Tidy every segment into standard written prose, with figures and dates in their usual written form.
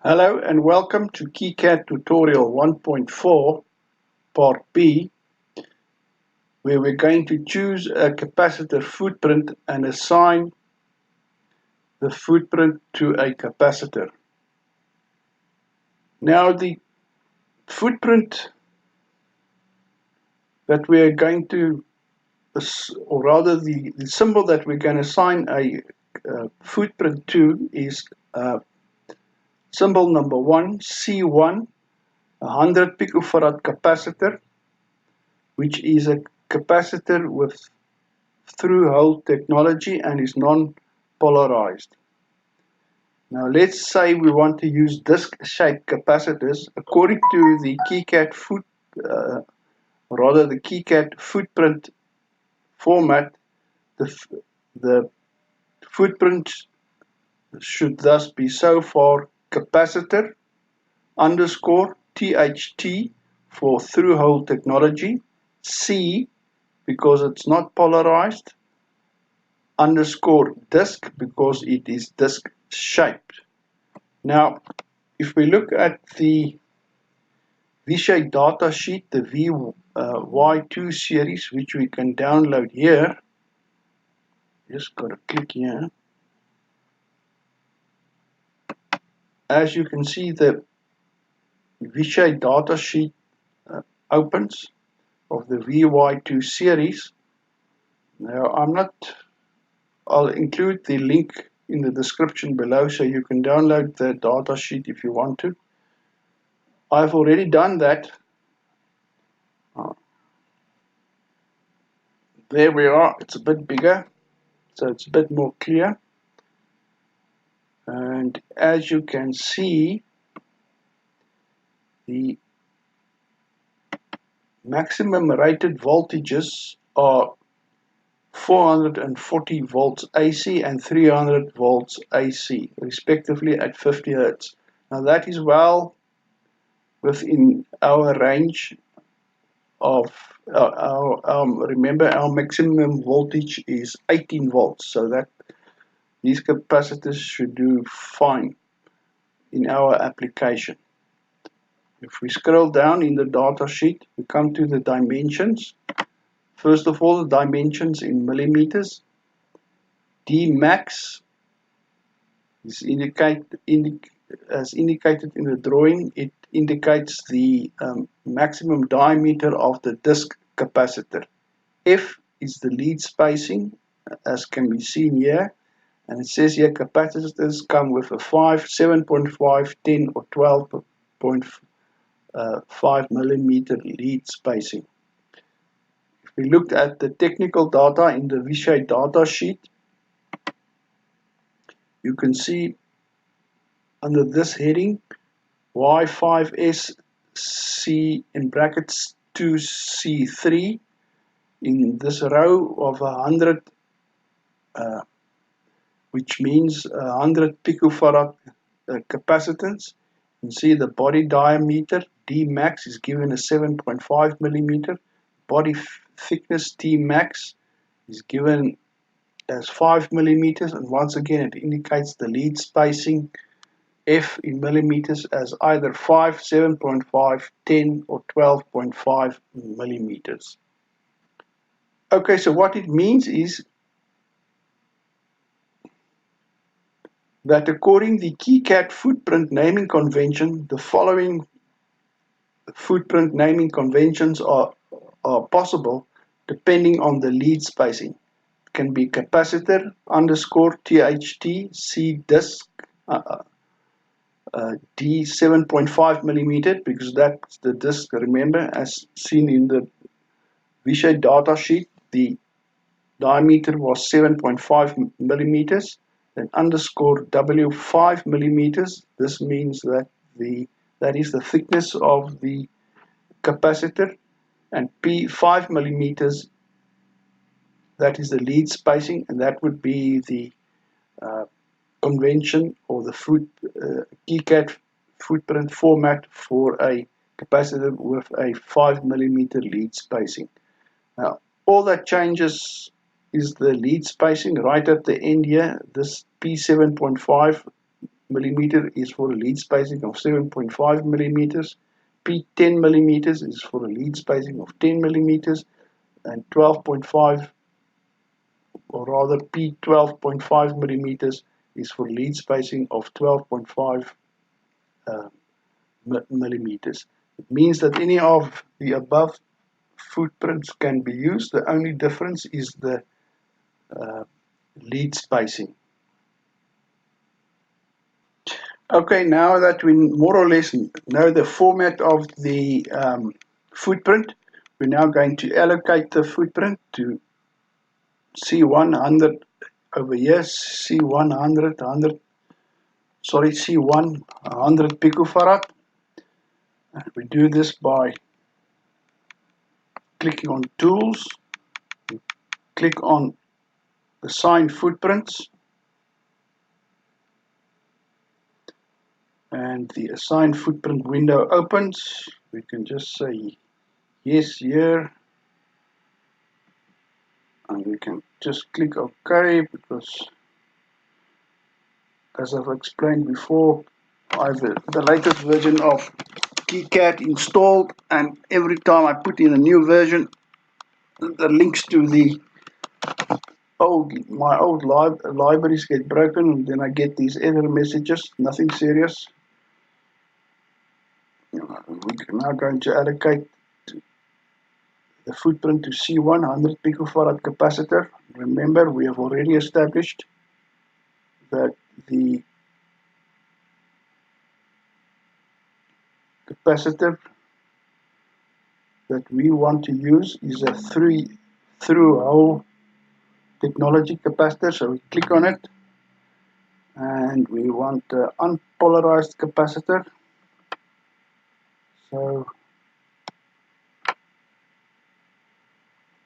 Hello and welcome to Kicad tutorial 1.4 part B, where we're going to choose a capacitor footprint and assign the footprint to a capacitor. Now the footprint that we are going to, or rather the symbol that we're going to assign a footprint to is symbol number 1, C1, 100 picofarad capacitor, which is a capacitor with through-hole technology and is non-polarized. Now let's say we want to use disc-shaped capacitors. According to the Kicad footprint format, the footprint should thus be so far capacitor underscore THT for through-hole technology, C because it's not polarized, underscore disc because it is disc shaped. Now if we look at the Vishay datasheet, the VY2 series, which we can download here, just got to click here. As you can see, the Vishay datasheet opens of the VY2 series. Now I'll include the link in the description below so you can download the datasheet if you want to. I've already done that. There we are. It's a bit bigger, so it's a bit more clear. And as you can see, the maximum rated voltages are 440 volts AC and 300 volts AC, respectively at 50 Hertz. Now that is well within our range of remember our maximum voltage is 18 volts, so that these capacitors should do fine in our application. If we scroll down in the data sheet, we come to the dimensions. First of all, the dimensions in millimeters. D max is as indicated in the drawing. It indicates the maximum diameter of the disc capacitor. F is the lead spacing, as can be seen here, and it says here capacitors come with a 5, 7.5, 10 or 12.5 millimeter lead spacing. If we looked at the technical data in the Vishay data sheet, you can see under this heading Y5SC in brackets 2C3 in this row of 100, which means 100 picofarad capacitance. You can see the body diameter D max is given as 7.5 millimeter. Body thickness T max is given as 5 millimeters, and once again it indicates the lead spacing F in millimeters as either 5, 7.5, 10 or 12.5 millimeters. Okay, so what it means is that according to the Kicad footprint naming convention, the following footprint naming conventions are possible depending on the lead spacing. It can be capacitor underscore THT C disc D 7.5 millimeter, because that's the disc. Remember, as seen in the Vishay data sheet, the diameter was 7.5 millimeters. Then underscore W 5 millimeters. This means that that is the thickness of the capacitor, and P 5 millimeters. That is the lead spacing, and that would be the convention or the Kicad footprint format for a capacitor with a 5 millimeter lead spacing. Now, all that changes is the lead spacing right at the end here. This P 7.5 millimeter is for a lead spacing of 7.5 millimeters. P10 millimeters is for a lead spacing of 10 millimeters, and 12.5, or rather P12.5 millimeters is for lead spacing of 12.5 millimeters. It means that any of the above footprints can be used. The only difference is the lead spacing. Okay, now that we more or less know the format of the footprint, we're now going to allocate the footprint to C100 over here, C100, C1 100 picofarad. And we do this by clicking on Tools, click on Assign Footprints, and the Assign Footprint window opens. We can just say yes here, and we can just click OK, because as I've explained before, I have the latest version of Kicad installed, and every time I put in a new version, the links to my old libraries get broken, and then I get these error messages. Nothing serious. We're now going to allocate the footprint to C1 100 picofarad capacitor. Remember, we have already established that the capacitor that we want to use is a through-hole technology capacitor. So we click on it, and we want the unpolarized capacitor. So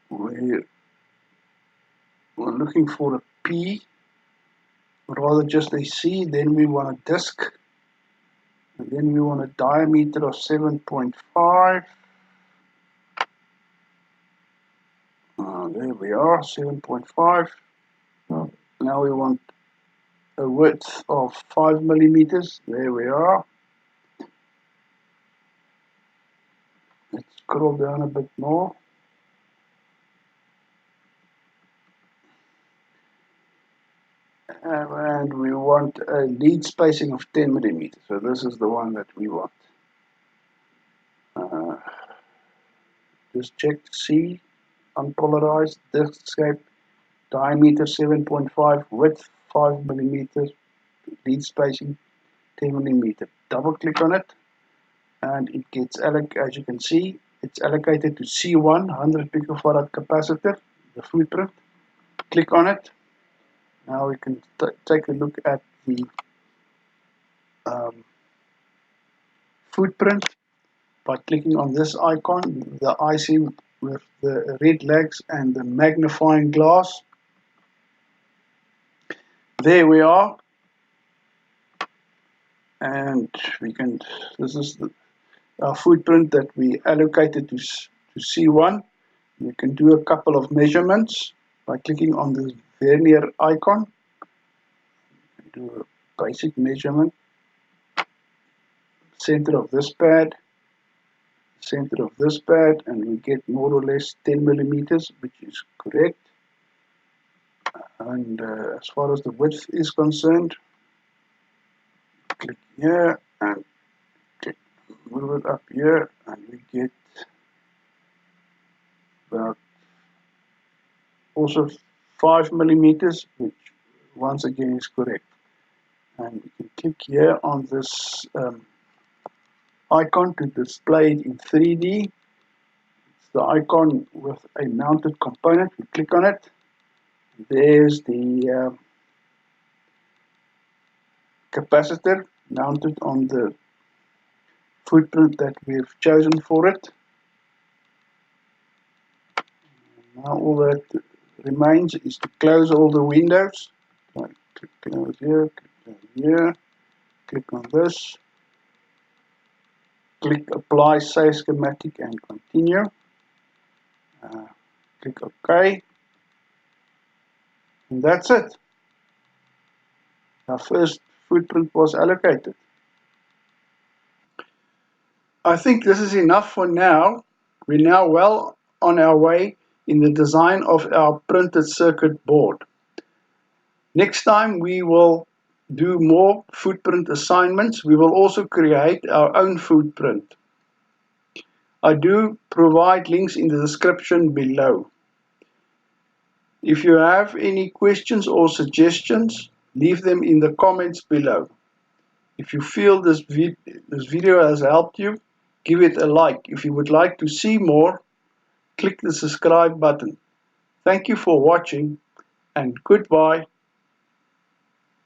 we're looking for a P, or rather just a C. Then we want a disc, and then we want a diameter of 7.5. There we are, 7.5. Now we want a width of 5 millimeters. There we are. Let's scroll down a bit more. And we want a lead spacing of 10 millimeters. So this is the one that we want. Just check to see. Unpolarized, disc shape, diameter 7.5, width 5 millimeters, lead spacing 10 millimeters. Double click on it, and it gets allocated. As you can see, it's allocated to C1 100 picofarad capacitor, the footprint. Click on it. Now we can take a look at the footprint by clicking on this icon, the IC with the red legs and the magnifying glass. There we are, and we can. This is our footprint that we allocated to C1. We can do a couple of measurements by clicking on the vernier icon. Do a basic measurement. Center of this pad, center of this pad, and we get more or less 10 millimeters, which is correct. And as far as the width is concerned, click here and move it up here, and we get about also 5 millimeters, which once again is correct. And we can click here on this icon to display it in 3D. It's the icon with a mounted component. We click on it. There's the capacitor mounted on the footprint that we've chosen for it. Now all that remains is to close all the windows. Click close here, click here, click on this, click apply save schematic and continue. Click OK, and that's it. Our first footprint was allocated. I think this is enough for now. We're now well on our way in the design of our printed circuit board. Next time we will do more footprint assignments. We will also create our own footprint. I do provide links in the description below. If you have any questions or suggestions, leave them in the comments below. If you feel this video has helped you, give it a like. If you would like to see more, click the subscribe button. Thank you for watching and goodbye.